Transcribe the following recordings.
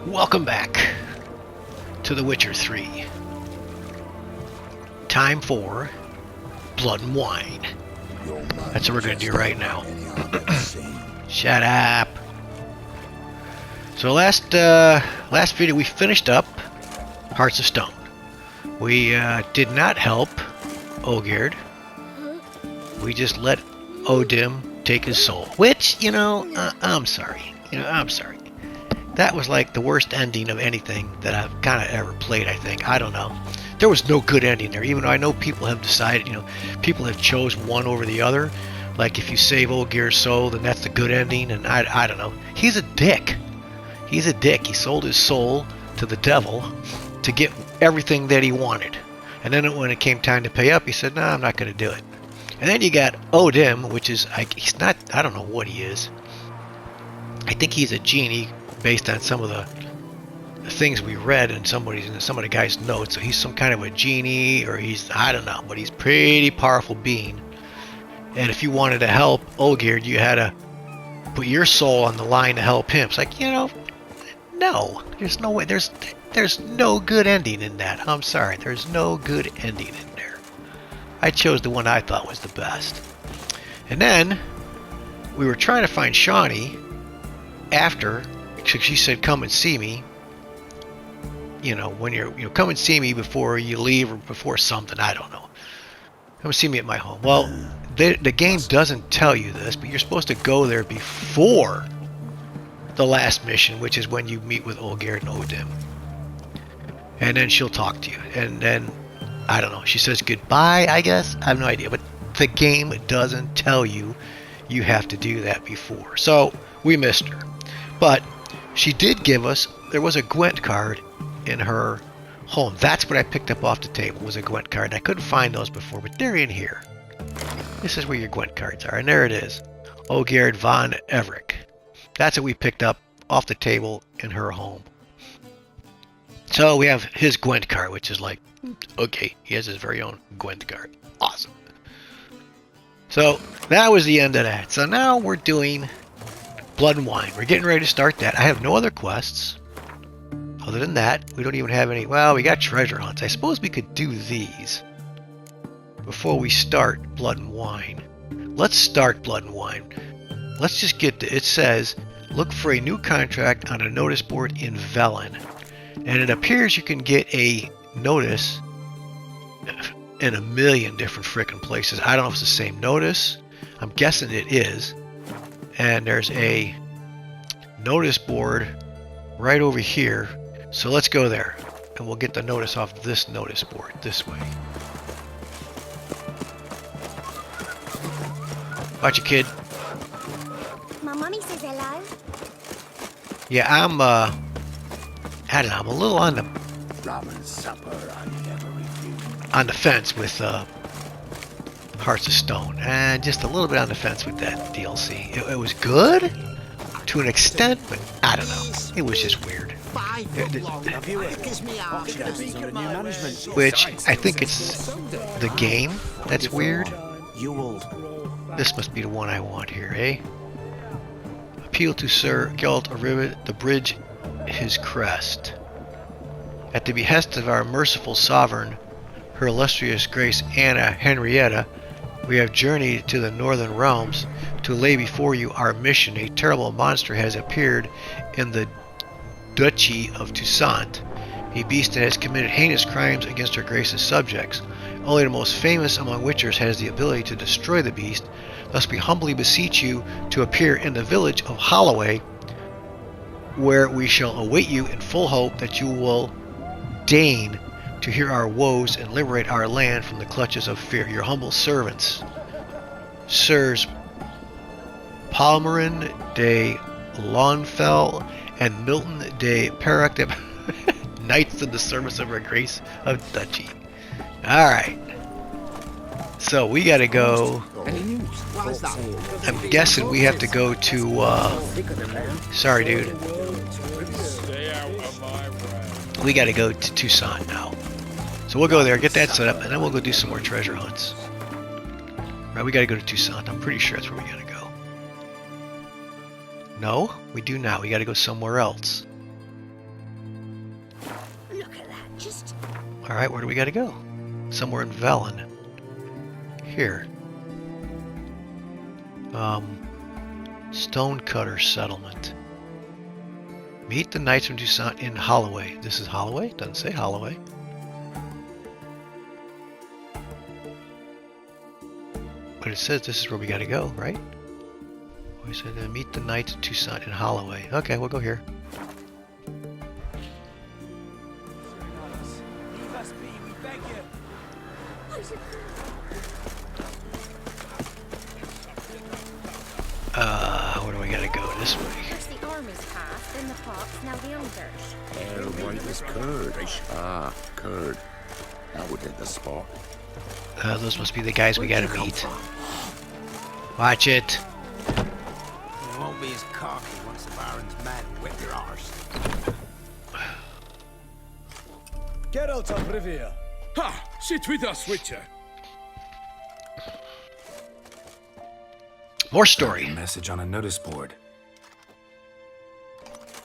Welcome back to The Witcher 3. Time for Blood and Wine. That's what we're going to do right now. Shut up. So last video we finished up Hearts of Stone. We did not help Olgierd. We just let Odim take his soul. Which, I'm sorry. I'm sorry. That was like the worst ending of anything that I've kind of ever played, I think. I don't know. There was no good ending there, even though I know people have decided, people have chose one over the other. Like if you save Olgierd's soul, then that's the good ending, and I don't know. He's a dick. He's a dick. He sold his soul to the devil to get everything that he wanted. And then when it came time to pay up, he said, no, I'm not going to do it. And then you got Odim, which is, he's not, I don't know what he is. I think he's a genie based on some of the things we read in some of the guy's notes. So he's some kind of a genie, or he's, I don't know, but he's pretty powerful being. And if you wanted to help Olgierd, you had to put your soul on the line to help him. It's like, no, there's no way, there's no good ending in that. I'm sorry, there's no good ending in there. I chose the one I thought was the best. And then we were trying to find Shawnee after, she said, come and see me. When you're come and see me before you leave or before something, I don't know. Come and see me at my home. Well, the game doesn't tell you this, but you're supposed to go there before the last mission, which is when you meet with Olgierd and Odim. And then she'll talk to you. And then, I don't know, she says goodbye, I guess? I have no idea. But the game doesn't tell you you have to do that before. So, we missed her. But she did give us, there was a Gwent card in her home. That's what I picked up off the table, was a Gwent card. And I couldn't find those before, but they're in here. This is where your Gwent cards are. And there it is. Olgierd von Everick. That's what we picked up off the table in her home. So we have his Gwent card, which is like, okay, he has his very own Gwent card. Awesome. So that was the end of that. So now we're doing Blood and Wine. We're getting ready to start that. I have no other quests. Other than that, we don't even have any. Well, we got treasure hunts. I suppose we could do these before we start Blood and Wine. Let's start Blood and Wine. Let's just get to, it says, look for a new contract on a notice board in Velen. And it appears you can get a notice in a million different frickin' places. I don't know if it's the same notice. I'm guessing it is. And there's a notice board right over here. So let's go there. And we'll get the notice off this notice board this way. Watch it, kid. My mommy says hello. Yeah, I'm I don't know, I'm a little on the fence with Hearts of Stone, and just a little bit on the fence with that DLC. It was good to an extent, but I don't know. It was just weird. Which I think it's the game that's weird. This must be the one I want here, eh? Appeal to Sir Geralt of Rivet, the bridge his crest. At the behest of our merciful sovereign, Her Illustrious Grace Anna Henrietta, we have journeyed to the northern realms to lay before you our mission. A terrible monster has appeared in the Duchy of Toussaint, a beast that has committed heinous crimes against her Grace's subjects. Only the most famous among witchers has the ability to destroy the beast. Thus we humbly beseech you to appear in the village of Holloway, where we shall await you in full hope that you will deign to hear our woes and liberate our land from the clutches of fear. Your humble servants, Sirs Palmerin de Launfell and Milton de Perec, knights in the service of her Grace of Duchy. Alright. So we gotta go. I'm guessing we have to go to sorry dude. We gotta go to Toussaint now. So we'll go there, get that set up, and then we'll go do some more treasure hunts. Right, we gotta go to Toussaint. I'm pretty sure that's where we gotta go. No, we do not. We gotta go somewhere else. Alright, where do we gotta go? Somewhere in Velen. Here. Stonecutter Settlement. Meet the Knights from Toussaint in Holloway. This is Holloway? Doesn't say Holloway. But it says this is where we gotta go, right? We said meet the Knights of Toussaint in Holloway. Okay, we'll go here. Where do we gotta go? This way. First the army's past, then the pox, now the unders. Pale white is curd. Ah, curd. That would hit the spot. Those must be the guys we gotta meet. Watch it. You won't be as cocky once the Baron's mad and whip your arse. Geralt of Rivia. Ha! Sit with us, Witcher. More story. A message on a notice board.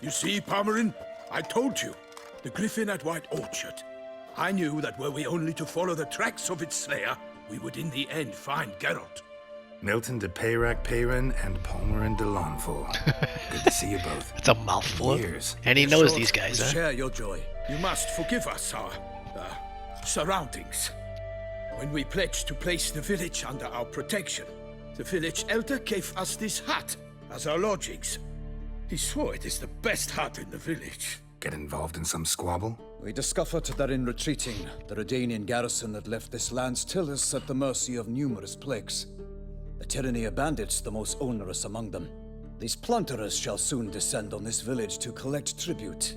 You see, Palmerin? I told you. The griffin at White Orchard. I knew that were we only to follow the tracks of its slayer, we would in the end find Geralt. Milton de Peyrac Peyrin and Palmerin de Lawnful. Good to see you both. It's a mouthful. Years. And he knows these guys, We huh? share your joy. You must forgive us our surroundings. When we pledged to place the village under our protection, the village elder gave us this hut as our lodgings. He swore it is the best hut in the village. Get involved in some squabble? We discovered that in retreating, the Redanian garrison that left this land still is at the mercy of numerous plagues. The tyranny of bandits, the most onerous among them. These plunderers shall soon descend on this village to collect tribute.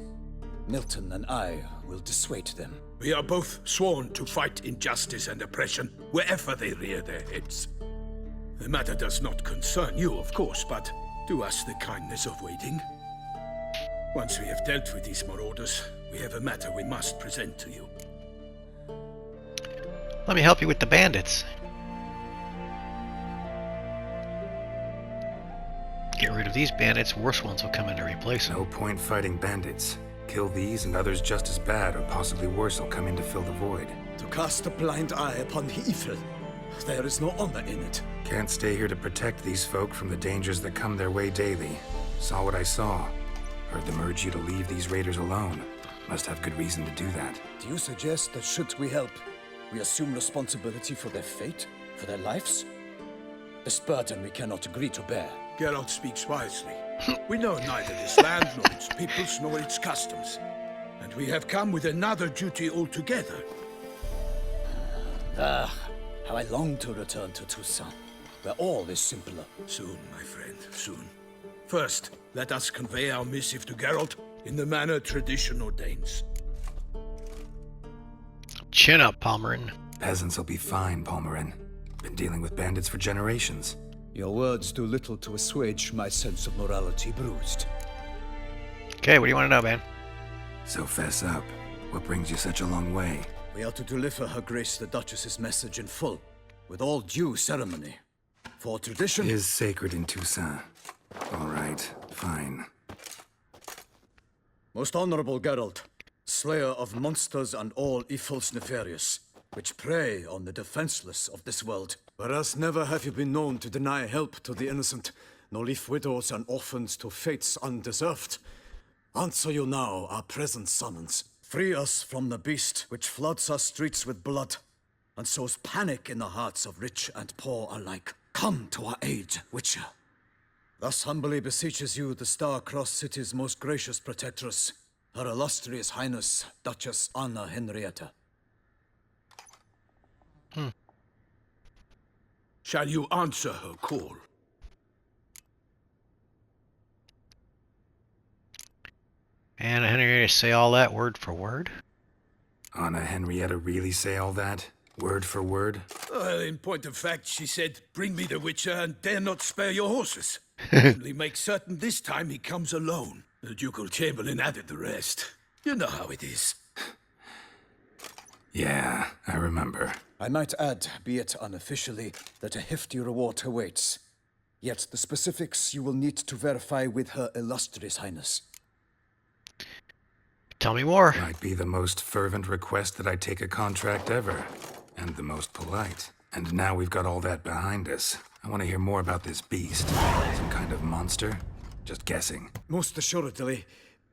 Milton and I will dissuade them. We are both sworn to fight injustice and oppression wherever they rear their heads. The matter does not concern you, of course, but do us the kindness of waiting. Once we have dealt with these marauders, we have a matter we must present to you. Let me help you with the bandits. Get rid of these bandits, worse ones will come in to replace them. No point fighting bandits. Kill these and others just as bad or possibly worse will come in to fill the void. To cast a blind eye upon the evil. There is no honor in it. Can't stay here to protect these folk from the dangers that come their way daily. Saw what I saw. Heard them urge you to leave these raiders alone. Must have good reason to do that. Do you suggest that should we help, we assume responsibility for their fate, for their lives? This burden we cannot agree to bear. Geralt speaks wisely. We know neither this land, nor its peoples, nor its customs. And we have come with another duty altogether. Ah, how I long to return to Toussaint, where all is simpler. Soon, my friend, soon. First, let us convey our missive to Geralt in the manner tradition ordains. Chin up, Palmerin. Peasants will be fine, Palmerin. Been dealing with bandits for generations. Your words do little to assuage my sense of morality bruised. Okay, what do you want to know, man? So fess up. What brings you such a long way? We are to deliver Her Grace the Duchess's message in full, with all due ceremony. For tradition Is sacred in Toussaint. All right, fine. Most honorable Geralt, slayer of monsters and all evils nefarious, which prey on the defenseless of this world. Whereas never have you been known to deny help to the innocent, nor leave widows and orphans to fates undeserved. Answer you now our present summons. Free us from the beast which floods our streets with blood, and sows panic in the hearts of rich and poor alike. Come to our aid, Witcher. Thus humbly beseeches you the Star-Crossed City's most gracious protectress, Her Illustrious Highness, Duchess Anna Henrietta. Shall you answer her call? And Henrietta say all that word for word? Anna Henrietta really say all that? Word for word? Well, in point of fact, she said, bring me the Witcher and dare not spare your horses. Only make certain this time he comes alone. The Ducal Chamberlain added the rest. You know how it is. Yeah, I remember. I might add, be it unofficially, that a hefty reward awaits. Yet the specifics you will need to verify with Her Illustrious Highness. Tell me more. Might be the most fervent request that I take a contract ever. And the most polite. And now we've got all that behind us. I want to hear more about this beast. Some kind of monster? Just guessing. Most assuredly,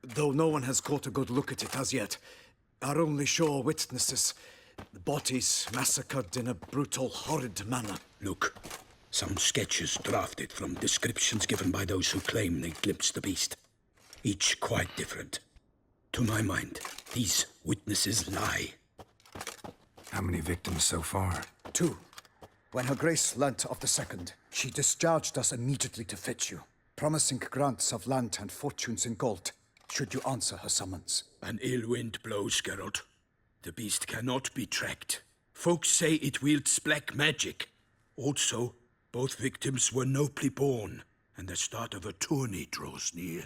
though no one has caught a good look at it as yet. Our only sure witnesses. The bodies massacred in a brutal, horrid manner. Look, some sketches drafted from descriptions given by those who claim they glimpsed the beast. Each quite different. To my mind, these witnesses lie. How many victims so far? 2. When Her Grace learnt of the second, she discharged us immediately to fetch you, promising grants of land and fortunes in gold, should you answer her summons. An ill wind blows, Geralt. The beast cannot be tracked. Folks say it wields black magic. Also, both victims were nobly born, and the start of a tourney draws near.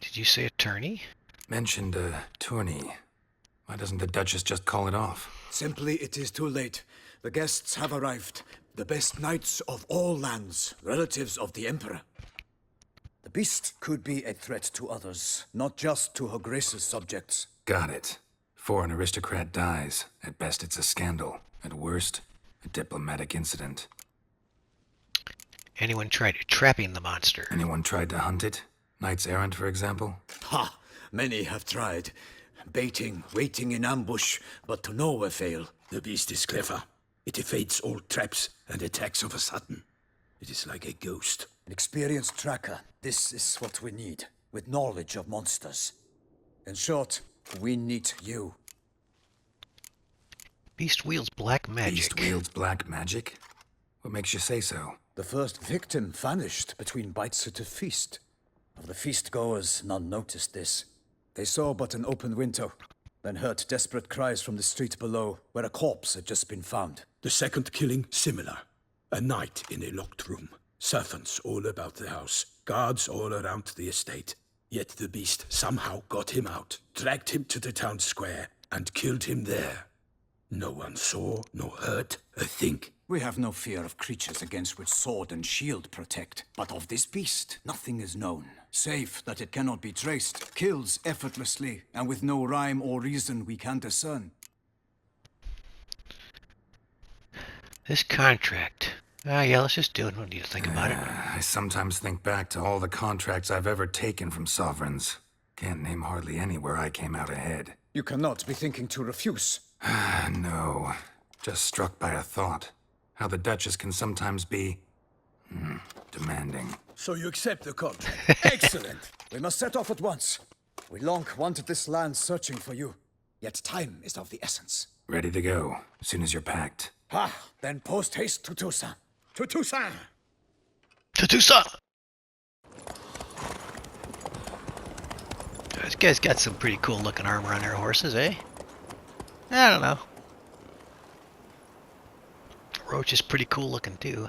Did you say attorney? Mentioned a tourney. Why doesn't the Duchess just call it off? Simply, it is too late. The guests have arrived. The best knights of all lands, relatives of the Emperor. The beast could be a threat to others, not just to Her Grace's subjects. Got it. Before an aristocrat dies, at best it's a scandal. At worst, a diplomatic incident. Anyone tried trapping the monster? Anyone tried to hunt it? Knights errant, for example? Ha! Many have tried. Baiting, waiting in ambush, but to no avail. The beast is clever. It evades all traps and attacks of a sudden. It is like a ghost. An experienced tracker. This is what we need, with knowledge of monsters. In short, we need you. Beast wields black magic. Beast wields black magic? What makes you say so? The first victim vanished between bites at a feast. Of the feast-goers, none noticed this. They saw but an open window, then heard desperate cries from the street below, where a corpse had just been found. The second killing, similar. A night in a locked room. Servants all about the house. Guards all around the estate. Yet the beast somehow got him out, dragged him to the town square, and killed him there. No one saw, nor heard a thing. We have no fear of creatures against which sword and shield protect. But of this beast, nothing is known. Save that it cannot be traced, kills effortlessly, and with no rhyme or reason we can discern. This contract. Yeah, let's just do it. We don't need to think about it. I sometimes think back to all the contracts I've ever taken from sovereigns. Can't name hardly any where I came out ahead. You cannot be thinking to refuse. No. Just struck by a thought. How the Duchess can sometimes be... demanding. So you accept the contract. Excellent. We must set off at once. We long wanted this land searching for you. Yet time is of the essence. Ready to go, as soon as you're packed. Then post haste to Toussaint. To Toussaint! To Toussaint! This guy's got some pretty cool looking armor on their horses, eh? I don't know. Roach is pretty cool looking too.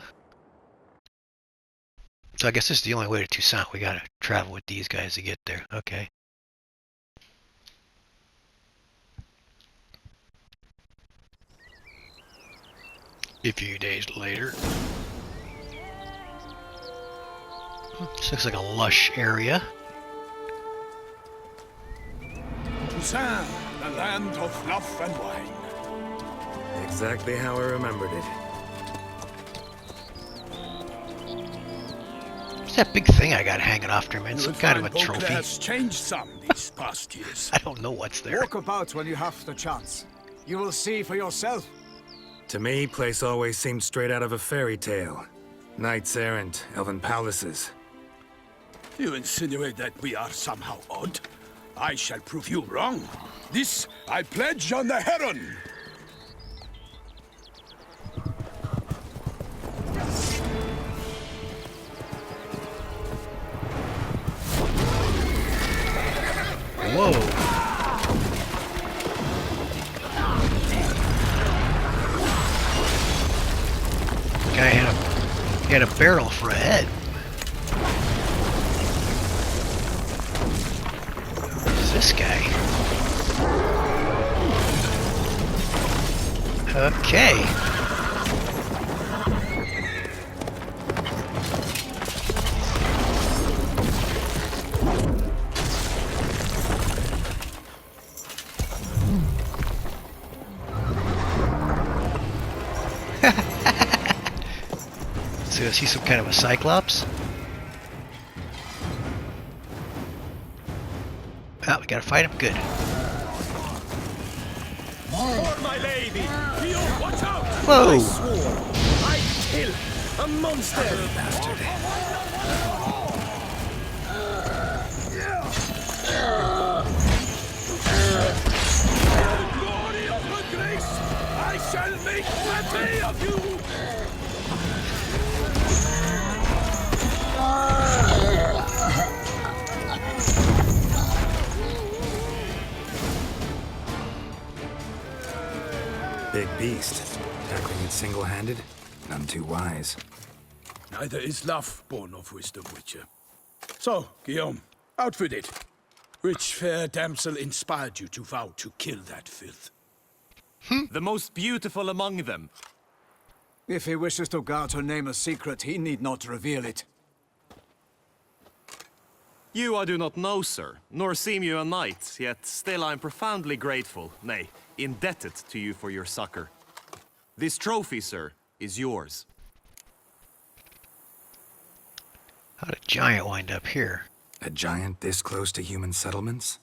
So I guess this is the only way to Toussaint. We gotta travel with these guys to get there. Okay. A few days later. This looks like a lush area. Toussaint, the land of love and wine. Exactly how I remembered it. What's that big thing I got hanging off there, man? Some kind of a Beauclerc trophy. has changed some these past years. I don't know what's there. Walk about when you have the chance. You will see for yourself. To me, place always seemed straight out of a fairy tale. Knights errant, elven palaces. You insinuate that we are somehow odd? I shall prove you wrong. This I pledge on the Heron. Whoa. Guy had a barrel for a head. Who's this guy? Okay. Is he some kind of a cyclops? Oh, we gotta fight him? Good. For my lady! You watch out! Whoa! I swore I'd kill a monster! Bastard. For the glory of her grace, I shall make plenty of you! Big beast. Tackling it single-handed? None too wise. Neither is love born of wisdom, Witcher. So, Guillaume, out with it. Which fair damsel inspired you to vow to kill that filth? The most beautiful among them. If he wishes to guard her name a secret, he need not reveal it. You I do not know, sir, nor seem you a knight, yet still I am profoundly grateful, nay, indebted to you for your succor. This trophy, sir, is yours. How'd a giant wind up here? A giant this close to human settlements?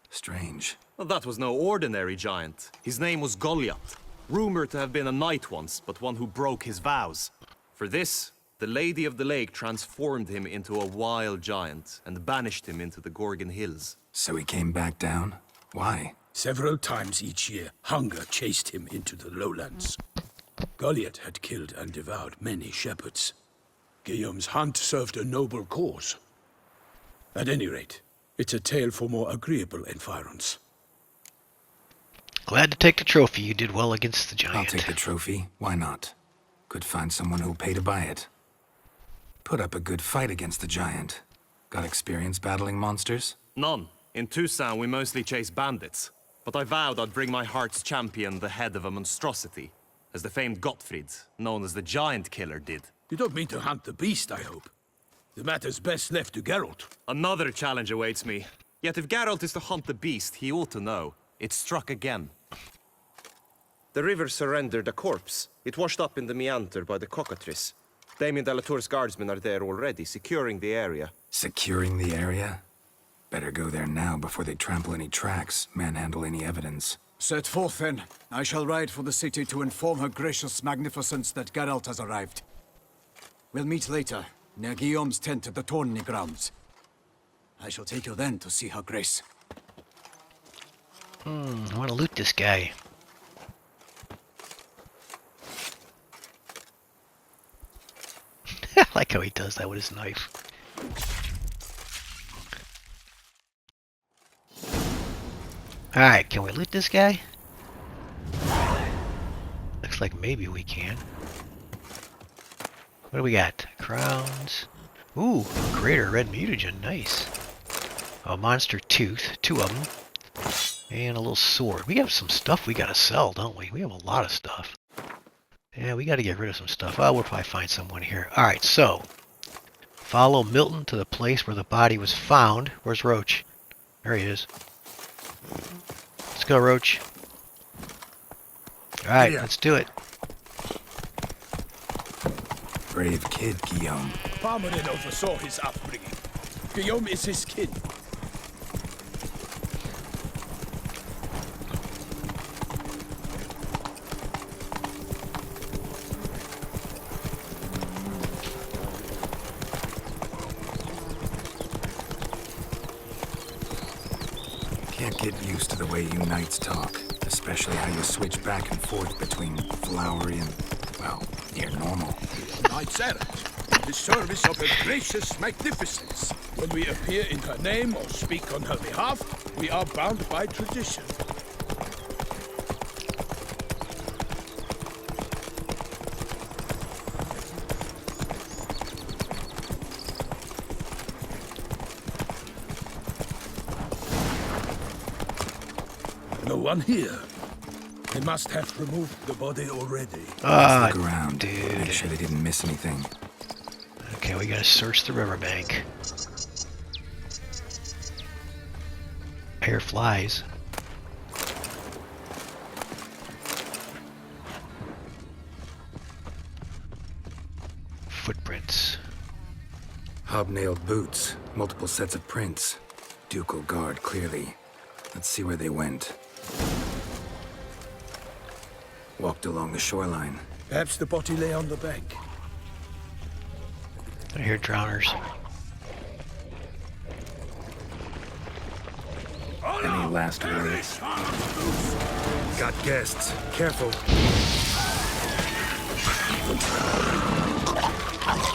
Strange. Well, that was no ordinary giant. His name was Goliath, rumored to have been a knight once, but one who broke his vows. For this, the Lady of the Lake transformed him into a wild giant and banished him into the Gorgon Hills. So he came back down? Why? Several times each year, hunger chased him into the lowlands. Goliath had killed and devoured many shepherds. Guillaume's hunt served a noble cause. At any rate, it's a tale for more agreeable environs. Glad to take the trophy. You did well against the giant. I'll take the trophy. Why not? Could find someone who'll pay to buy it. Put up a good fight against the giant. Got experience battling monsters? None. In Toussaint, we mostly chase bandits. But I vowed I'd bring my heart's champion the head of a monstrosity, as the famed Gottfried, known as the Giant Killer, did. You don't mean to hunt the beast, I hope. The matter's best left to Geralt. Another challenge awaits me. Yet if Geralt is to hunt the beast, he ought to know. It struck again. The river surrendered a corpse. It washed up in the meander by the cockatrice. Damien de la Tour's guardsmen are there already, securing the area. Securing the area? Better go there now before they trample any tracks, manhandle any evidence. Set forth then. I shall ride for the city to inform her gracious magnificence that Geralt has arrived. We'll meet later, near Guillaume's tent at the tourney grounds. I shall take you then to see her grace. I want to loot this guy. I like how he does that with his knife. Alright, can we loot this guy? Looks like maybe we can. What do we got? Crowns. Ooh, greater red mutagen. Nice. A monster tooth. 2 of them. And a little sword. We have some stuff we gotta sell, don't we? We have a lot of stuff. Yeah, we gotta get rid of some stuff. Oh, we'll probably find someone here. Alright, so. Follow Milton to the place where the body was found. Where's Roach? There he is. Let's go, Roach. Alright, let's do it. Brave kid, Guillaume. Parmanin oversaw his upbringing. Guillaume is his kin. Can't get used to the way you knights talk, especially how you switch back and forth between flowery and, well, near normal. Knights errant, in the service of her gracious magnificence. When we appear in her name or speak on her behalf, we are bound by tradition. No one here. They must have removed the body already. Let's look around. dude. Make sure they didn't miss anything. Okay, we gotta search the riverbank. I hear flies. Footprint. Hobnailed boots, multiple sets of prints. Ducal guard, clearly. Let's see where they went. Walked along the shoreline. Perhaps the body lay on the bank. I hear drowners. Any last words? Got guests. Careful.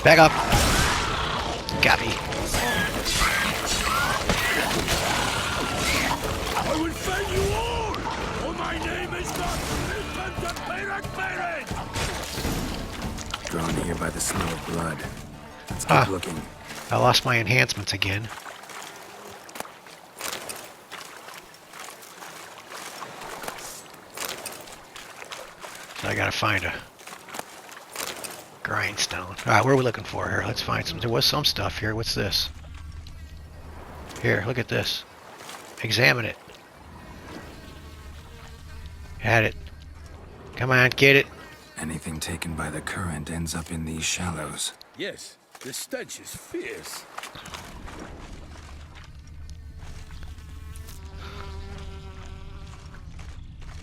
Back up. Got me. I will fell you all, for my name is not Drawn here by the smell of blood. Let's keep looking. I lost my enhancements again. So I gotta find a grindstone. Alright, what are we looking for here? Let's find some. There was some stuff here. What's this? Here, look at this. Examine it. Had it. Come on, get it. Anything taken by the current ends up in these shallows. Yes, the stench is fierce.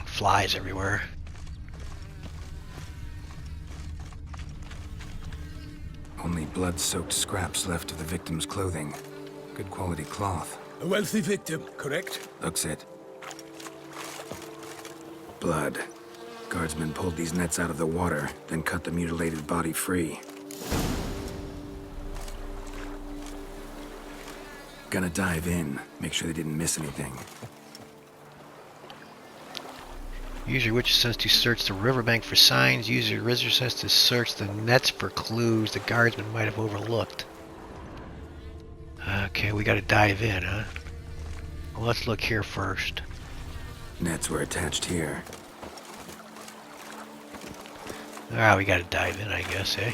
Flies everywhere. Only blood-soaked scraps left of the victim's clothing. Good quality cloth. A wealthy victim, correct? Looks it. Blood. Guardsmen pulled these nets out of the water, then cut the mutilated body free. Gonna dive in, make sure they didn't miss anything. Use your witch sense to search the riverbank for signs. Use your wizard sense to search the nets for clues the guardsmen might have overlooked. Okay, we gotta dive in, huh? Well, let's look here first. Nets were attached here. Ah, we gotta dive in, I guess, eh?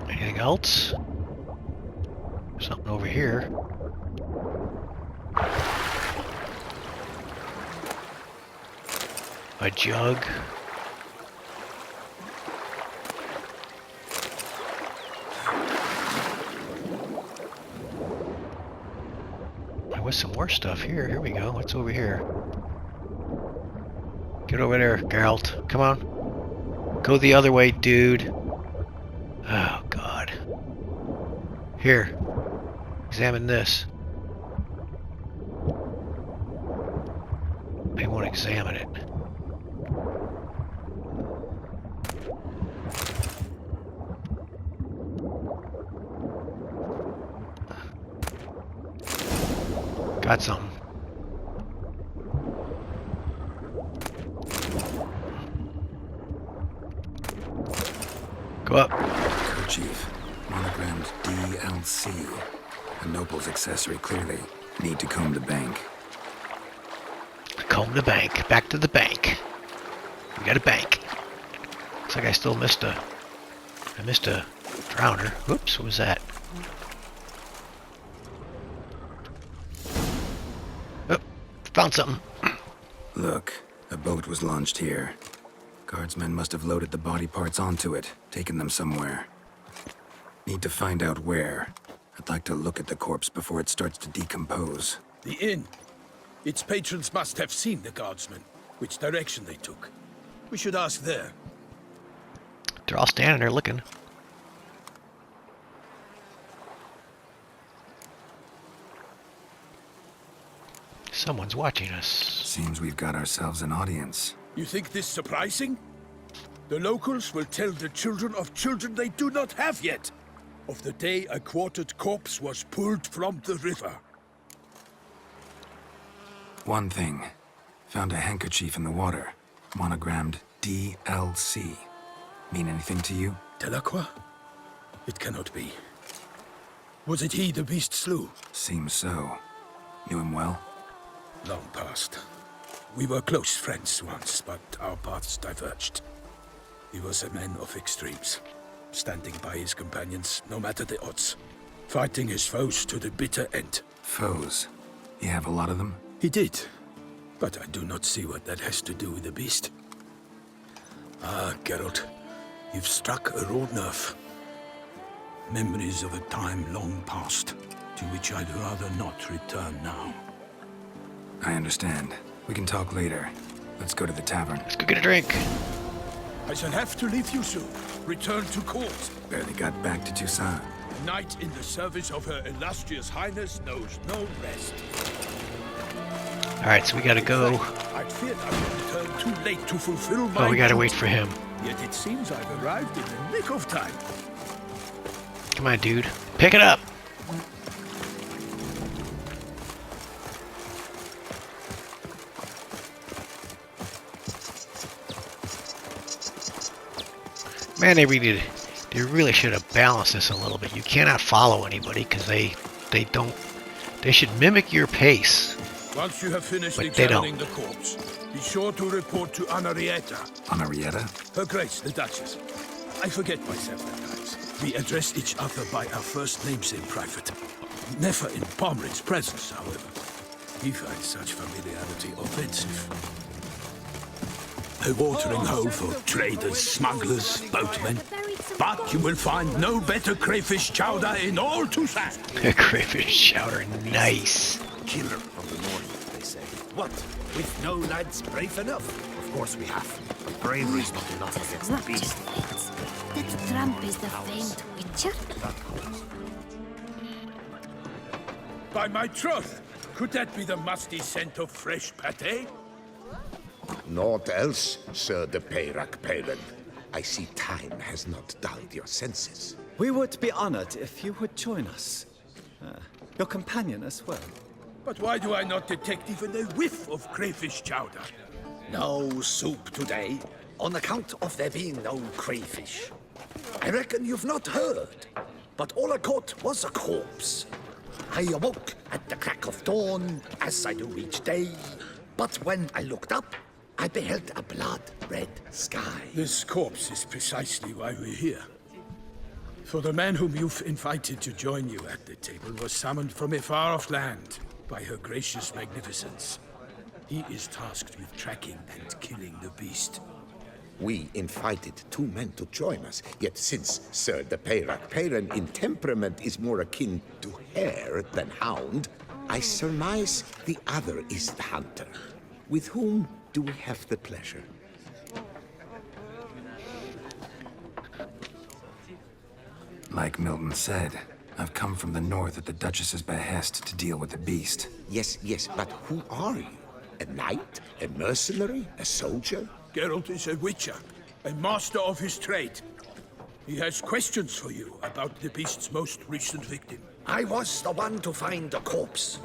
Anything else? Something over here. A jug. There was some more stuff here. Here we go. What's over here? Get over there, Geralt. Come on. Go the other way, dude. Oh, God. Here. Examine this. I won't examine it. Got something. Go up. Kerchief. Monogrammed DLC. A noble's accessory, clearly. Need to comb the bank. Comb the bank. Back to the bank. We got a bank. Looks like I still missed a... I missed a drowner. Whoops, what was that? Oh, found something. Look, a boat was launched here. Guardsmen must have loaded the body parts onto it, taken them somewhere. Need to find out where. I'd like to look at the corpse before it starts to decompose. The inn. Its patrons must have seen the guardsmen, which direction they took. We should ask there. They're all standing there looking. Someone's watching us. Seems we've got ourselves an audience. You think this surprising? The locals will tell the children of children they do not have yet, of the day a quartered corpse was pulled from the river. One thing. Found a handkerchief in the water. Monogrammed DLC. Mean anything to you? Delacroix? It cannot be. Was it he the beast slew? Seems so. Knew him well? Long past. We were close friends once, but our paths diverged. He was a man of extremes. standing by his companions, no matter the odds. Fighting his foes to the bitter end. Foes? You have a lot of them? He did, but I do not see what that has to do with the beast. Ah, Geralt, you've struck a raw nerve. Memories of a time long past, to which I'd rather not return now. I understand. We can talk later. Let's go to the tavern. Let's go get a drink. I shall have to leave you soon. Return to court. Barely got back to Toussaint. A knight in the service of her illustrious highness knows no rest. Alright, so we gotta go. I feared I would return too late to fulfill my Oh, we gotta duty. wait for him. Yet it seems I've arrived in the nick of time. Come on, dude. Pick it up! Man, they really should have balanced this a little bit. You cannot follow anybody because they should mimic your pace. Once you have finished But they examining don't. the corpse, be sure to report to Anarietta, Anarietta? Her Grace, the Duchess. I forget myself at times. We address each other by our first names in private. Never in Pomrin's presence, however. He finds such familiarity offensive. A watering hole for traders, smugglers, boatmen. But you will find no better crayfish chowder in all Toussaint. Crayfish chowder, nice. Killer from the north, they say. What? With no lads brave enough? Of course we have. But bravery's not enough against the beast. That tramp is the famed witcher. By my troth, could that be the musty scent of fresh pate? Naught else, Sir de Peyrac Palin. I see time has not dulled your senses. We would be honored if you would join us. Your companion as well. But why do I not detect even a whiff of crayfish chowder? No soup today, on account of there being no crayfish. I reckon you've not heard, but all I caught was a corpse. I awoke at the crack of dawn, as I do each day, but when I looked up, I beheld a blood-red sky. This corpse is precisely why we're here. For the man whom you've invited to join you at the table was summoned from a far-off land by her gracious magnificence. He is tasked with tracking and killing the beast. We invited two men to join us, yet since Sir de Peyrac Palin in temperament is more akin to hare than hound, I surmise the other is the hunter. With whom do we have the pleasure? Like Milton said, I've come from the north at the Duchess's behest to deal with the beast. Yes, but who are you? A knight? A mercenary? A soldier? Geralt is a witcher, a master of his trade. He has questions for you about the beast's most recent victim. I was the one to find the corpse.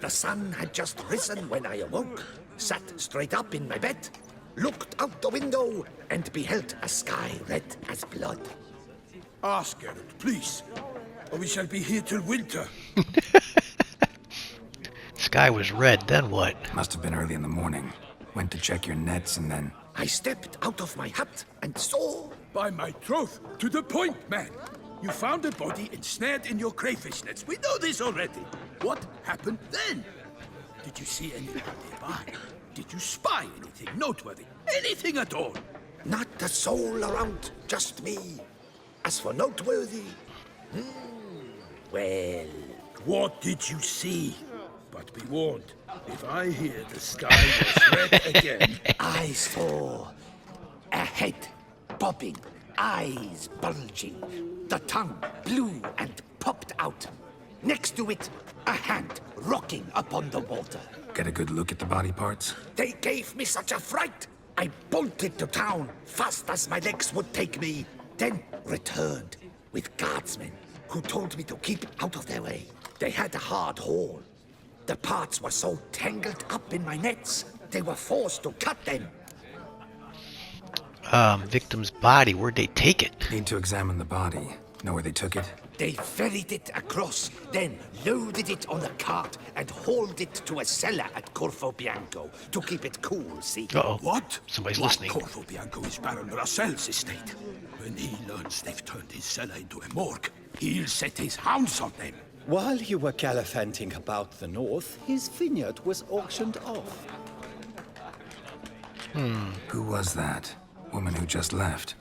The sun had just risen when I awoke, sat straight up in my bed, looked out the window, and beheld a sky red as blood. Ask Geralt, please, or we shall be here till winter. Sky was red, then what? Must have been early in the morning. Went to check your nets and then... I stepped out of my hut and saw... By my troth, to the point, man. You found a body ensnared in your crayfish nets. We know this already. What happened then? Did you see anyone nearby? Did you spy anything noteworthy? Anything at all? Not a soul around, just me. As for noteworthy... well... What did you see? But be warned, if I hear the sky was red again... I saw a head bobbing, eyes bulging, the tongue blue and popped out. Next to it, a hand rocking upon the water. Get a good look at the body parts? They gave me such a fright. I bolted to town fast as my legs would take me, then returned with guardsmen who told me to keep out of their way. They had a hard haul. The parts were so tangled up in my nets, they were forced to cut them. Victim's body, where'd they take it? Need to examine the body. Know where they took it? They ferried it across, then loaded it on a cart and hauled it to a cellar at Corvo Bianco to keep it cool, see? Uh-oh. What? Somebody's Why, listening. Corvo Bianco is Baron Russell's estate. When he learns they've turned his cellar into a morgue, he'll set his hounds on them. While you were gallivanting about the north, his vineyard was auctioned off. Who was that? Woman who just left.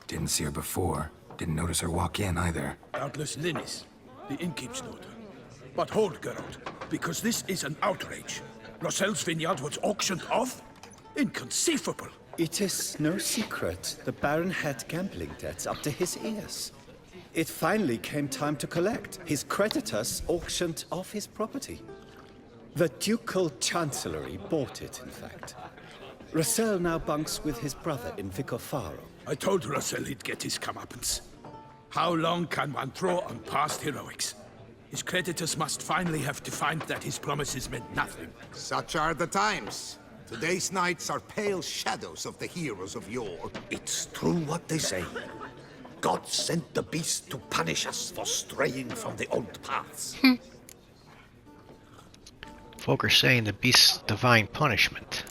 Didn't see her before. Didn't notice her walk in either. Doubtless Linnis, the innkeep's daughter. But hold, Geralt, because this is an outrage. Rossel's vineyard was auctioned off? Inconceivable. It is no secret the Baron had gambling debts up to his ears. It finally came time to collect. His creditors auctioned off his property. The Ducal Chancellery bought it, in fact. Rossel now bunks with his brother in Vicofaro. I told Rossel he'd get his comeuppance. How long can one throw on past heroics? His creditors must finally have to find that his promises meant nothing. Such are the times. Today's knights are pale shadows of the heroes of yore. It's true what they say. God sent the beast to punish us for straying from the old paths. Folk are saying the beast's divine punishment.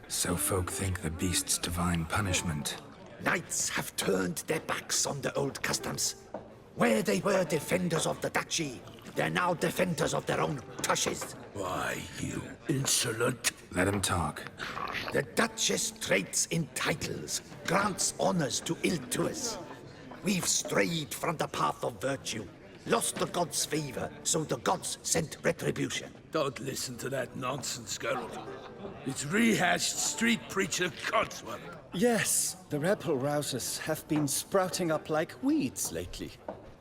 So folk think the beast's divine punishment. Knights have turned their backs on the old customs. Where they were defenders of the duchy, they're now defenders of their own tushes. Why, you insolent... Let him talk. The Duchess trades in titles, grants honors to ill-doers. We've strayed from the path of virtue, lost the gods' favor, so the gods sent retribution. Don't listen to that nonsense, Geralt. It's rehashed street preacher codswallop. Yes, the rebel rousers have been sprouting up like weeds lately,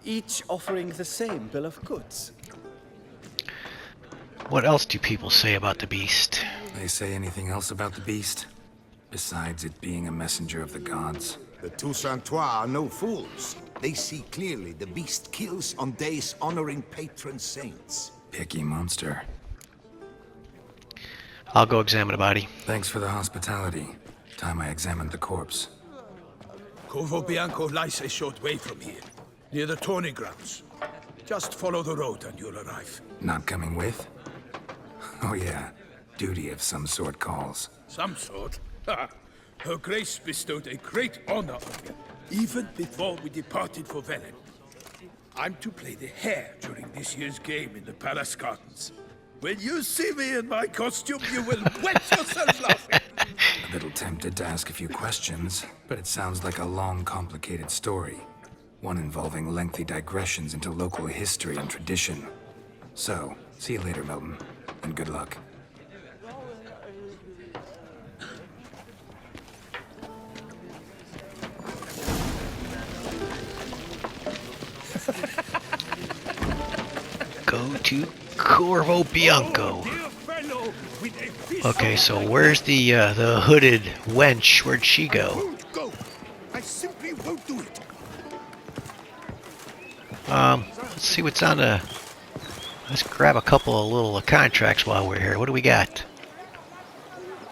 each offering the same bill of goods. What else do people say about the beast? They say anything else about the beast? Besides it being a messenger of the gods? The Toussaint are no fools. They see clearly the beast kills on days honoring patron saints. Picky monster. I'll go examine the body. Thanks for the hospitality. Time I examined the corpse. Corvo Bianco lies a short way from here, near the tourney grounds. Just follow the road and you'll arrive. Not coming with? Oh yeah, duty of some sort calls. Some sort? Ha! Her Grace bestowed a great honor on me, even before we departed for Velen. I'm to play the hare during this year's game in the palace gardens. When you see me in my costume, you will wet yourself laughing. A little tempted to ask a few questions, but it sounds like a long, complicated story. One involving lengthy digressions into local history and tradition. So, see you later, Milton, and good luck. Go to Corvo Bianco. Okay, so where's the hooded wench? Where'd she go? Won't go. I simply won't do it. Let's see what's on the... Let's grab a couple of little contracts while we're here. What do we got?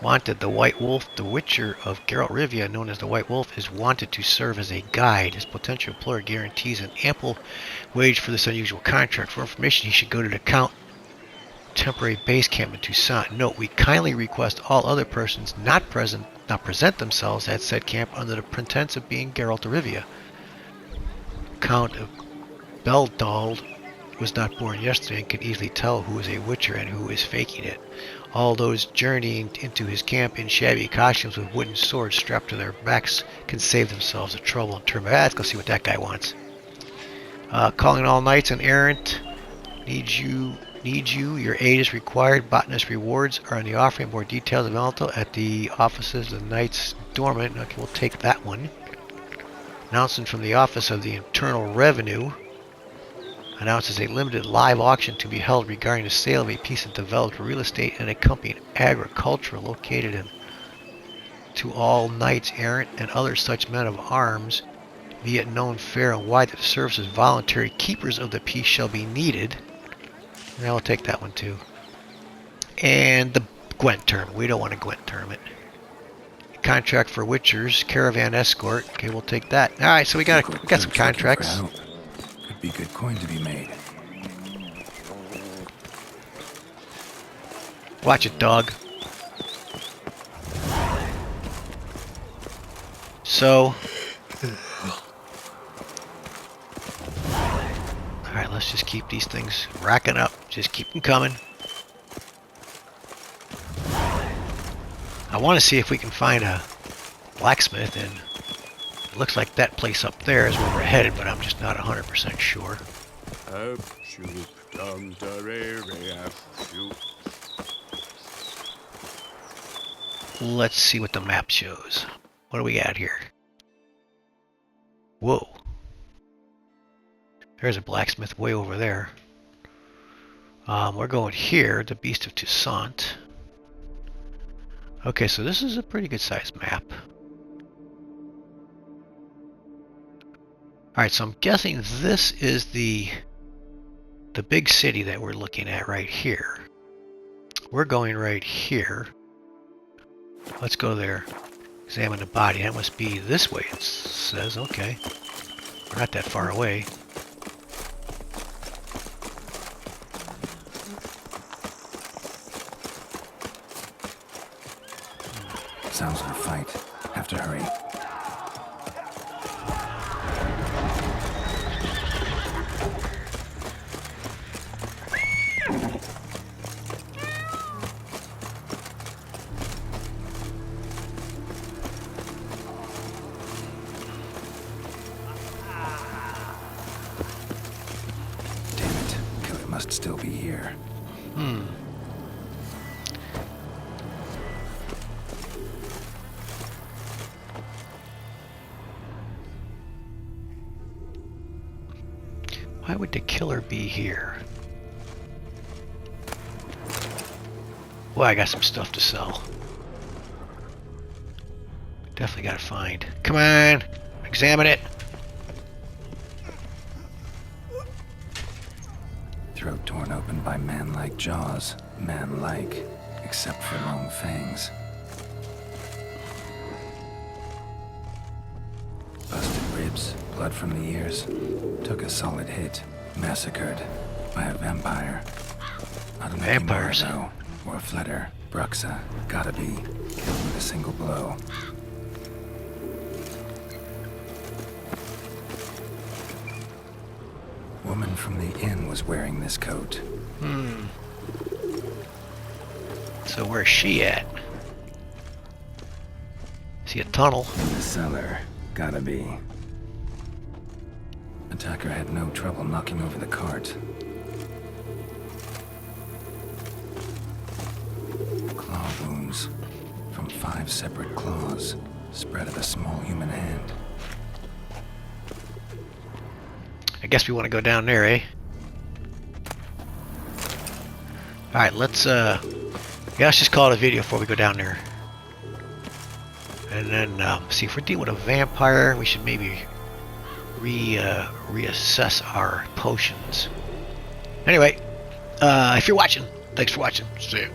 Wanted, the White Wolf, the Witcher of Geralt Rivia, known as the White Wolf, is wanted to serve as a guide. His potential employer guarantees an ample wage for this unusual contract. For information, he should go to the Count temporary base camp in Toussaint. Note, we kindly request all other persons not present not present themselves at said camp under the pretense of being Geralt of Rivia. Count of Beldald was not born yesterday and can easily tell who is a witcher and who is faking it. All those journeying into his camp in shabby costumes with wooden swords strapped to their backs can save themselves the trouble and turn back. Let's go see what that guy wants. Calling all knights and errant. Need you. Your aid is required. Botanist rewards are in the offering. More details available at the offices of the Knights Dormant. Okay, we'll take that one. Announcement from the Office of the Internal Revenue announces a limited live auction to be held regarding the sale of a piece of developed real estate and accompanying agriculture located in to all knights errant and other such men of arms, be it known fair and wide that the services voluntary keepers of the peace shall be needed. And I'll take that one too. And the Gwent tournament. We don't want a Gwent tournament. Contract for Witchers, caravan escort. Okay, we'll take that. All right, so we got some contracts. Could be good coin to be made. Watch it, dog. So, Alright, let's just keep these things racking up. Just keep them coming. I want to see if we can find a blacksmith, and it looks like that place up there is where we're headed, but I'm just not 100% sure. Let's see what the map shows. What do we got here? Whoa. There's a blacksmith way over there. We're going here, the Beast of Toussaint. Okay, so this is a pretty good sized map. Alright, so I'm guessing this is the big city that we're looking at right here. We're going right here. Let's go there. Examine the body. That must be this way, it says. Okay. We're not that far away. Sounds like a fight. Have to hurry. Damn it. Killer must still be here. Why would the killer be here? Well, I got some stuff to sell. Definitely gotta find. Come on! Examine it! Throat torn open by man-like jaws. Man-like, except for long fangs. Busted ribs, blood from the ears. Took a solid hit. Massacred by a vampire. Not an Vampires. though. Or a flitter. Bruxa. Gotta be. Killed with a single blow. Woman from the inn was wearing this coat. So where's she at? See a tunnel. In the cellar. Gotta be. Attacker had no trouble knocking over the cart. Claw wounds from 5 separate claws, spread of a small human hand. I guess we want to go down there, eh? Alright, let's just call it a video before we go down there. And then, see, if we're dealing with a vampire, we should maybe reassess our potions. Anyway, if you're watching, thanks for watching. See ya.